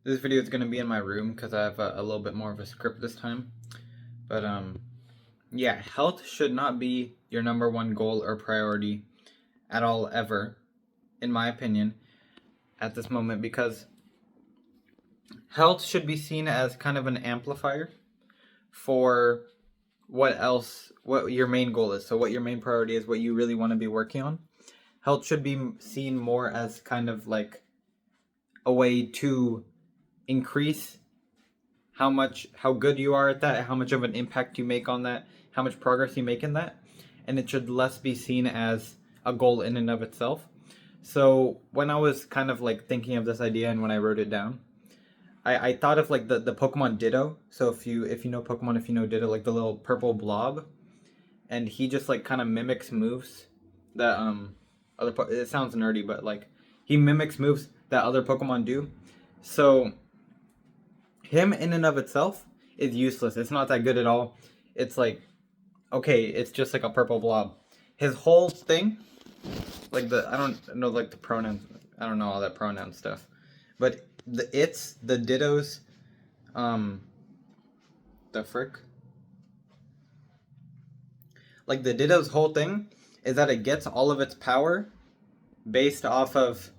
This video is going to be in my room because I have a little bit more of a script this time. But yeah, health should not be your number one goal or priority at all ever, in my opinion, at this moment, because health should be seen as kind of an amplifier for what your main goal is. So what your main priority is, what you really want to be working on. Health should be seen more as kind of like a way to increase how good you are at that, how much of an impact you make on that, how much progress you make in that, and it should less be seen as a goal in and of itself. So when I was kind of like thinking of this idea and when I wrote it down, I thought of like the Pokemon Ditto. So if you know Pokemon, if you know Ditto, like the little purple blob, and he just like kind of mimics moves that it sounds nerdy, but like he mimics moves that other Pokemon do. So him in and of itself is useless. It's not that good at all. It's like, okay, it's just like a purple blob. His whole thing, like I don't know like the pronouns. I don't know all that pronoun stuff, but the Dittos, um, the frick, like the Ditto's whole thing is that it gets all of its power based off of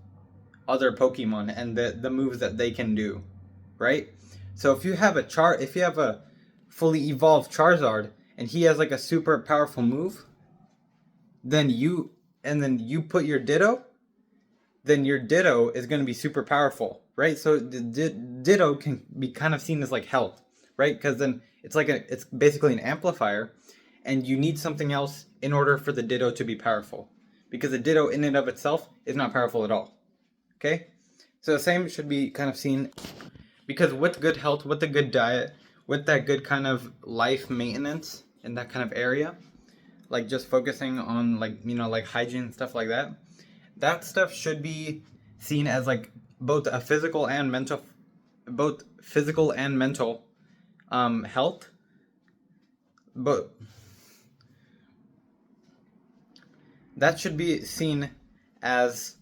other Pokemon and the moves that they can do, right? So if you have a fully evolved Charizard and he has like a super powerful move, then you put your Ditto, then your Ditto is going to be super powerful, right? So the Ditto can be kind of seen as like health, right? Because then it's basically an amplifier, and you need something else in order for the Ditto to be powerful, because the Ditto in and of itself is not powerful at all. Okay, so the same should be kind of seen, because with good health, with a good diet, with that good kind of life maintenance in that kind of area, like just focusing on like like hygiene and stuff like that, that stuff should be seen as like both a physical and mental health, but that should be seen as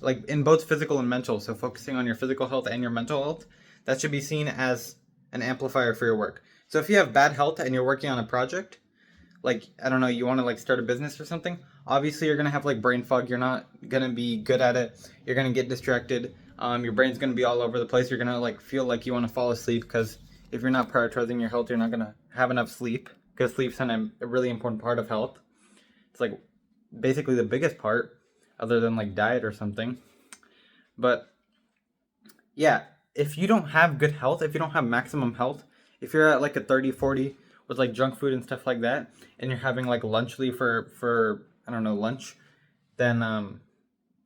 like in both physical and mental. So focusing on your physical health and your mental health, that should be seen as an amplifier for your work. So if you have bad health and you're working on a project, like I don't know, you want to like start a business or something, obviously you're gonna have like brain fog. You're not gonna be good at it. You're gonna get distracted. Your brain's gonna be all over the place. You're gonna like feel like you want to fall asleep, because if you're not prioritizing your health, you're not gonna have enough sleep, because sleep's a really important part of health. It's like basically the biggest part, other than like diet or something. But yeah, if you don't have good health, if you don't have maximum health, if you're at like a 30-40 with like junk food and stuff like that, and you're having like lunchly for I don't know, lunch, then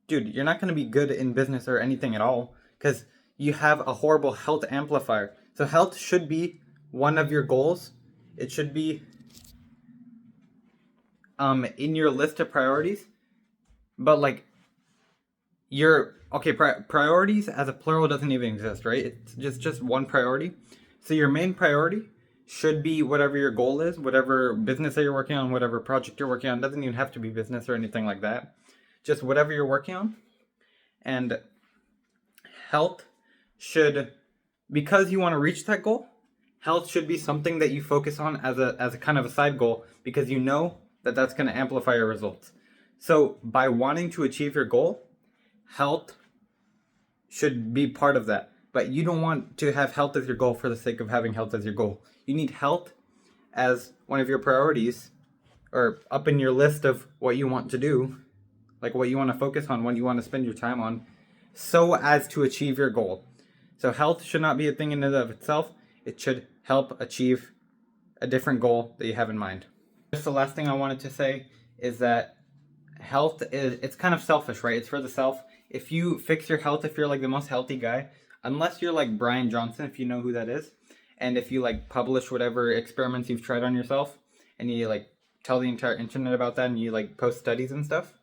dude, you're not going to be good in business or anything at all, because you have a horrible health amplifier. So health should be one of your goals. It should be in your list of priorities, but like your okay, priorities as a plural doesn't even exist, right? It's just one priority. So your main priority should be whatever your goal is, whatever business that you're working on, whatever project you're working on. It doesn't even have to be business or anything like that. Just whatever you're working on. And health should, because you want to reach that goal, health should be something that you focus on as a kind of a side goal, because you know that that's going to amplify your results. So by wanting to achieve your goal, health should be part of that. But you don't want to have health as your goal for the sake of having health as your goal. You need health as one of your priorities, or up in your list of what you want to do, like what you want to focus on, what you want to spend your time on, so as to achieve your goal. So health should not be a thing in and of itself. It should help achieve a different goal that you have in mind. Just the last thing I wanted to say is that it's kind of selfish, right? It's for the self. If you fix your health, if you're like the most healthy guy, unless you're like Brian Johnson, if you know who that is, and if you like publish whatever experiments you've tried on yourself, and you like tell the entire internet about that, and you like post studies and stuff,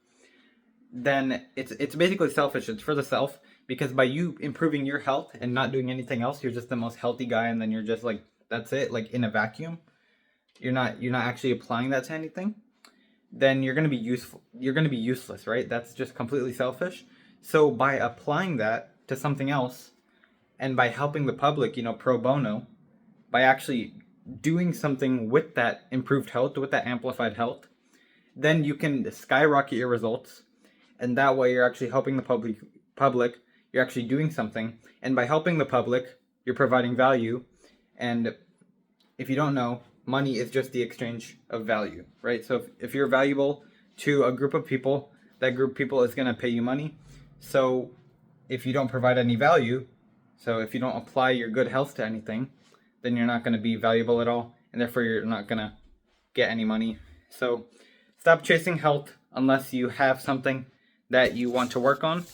then it's basically selfish. It's for the self, because by you improving your health and not doing anything else, you're just the most healthy guy, and then you're just like, that's it, like in a vacuum. You're not actually applying that to anything. Then you're going to be useful. You're going to be useless, right? That's just completely selfish. So by applying that to something else, And by helping the public, pro bono, by actually doing something with that improved health, with that amplified health, then you can skyrocket your results. And that way you're actually helping the public, you're actually doing something. And by helping the public, you're providing value. And if you don't know, money is just the exchange of value, right? So if you're valuable to a group of people, that group of people is going to pay you money. So if you don't provide any value, so if you don't apply your good health to anything, then you're not going to be valuable at all, and therefore you're not going to get any money. So stop chasing health unless you have something that you want to work on.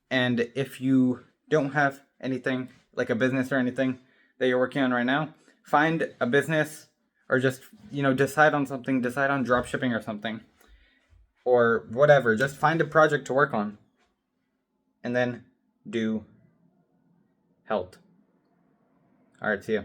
And if you don't have anything, like a business or anything that you're working on right now, find a business, or just, decide on something, decide on drop shipping or something, or whatever. Just find a project to work on, and then do health. All right, see ya.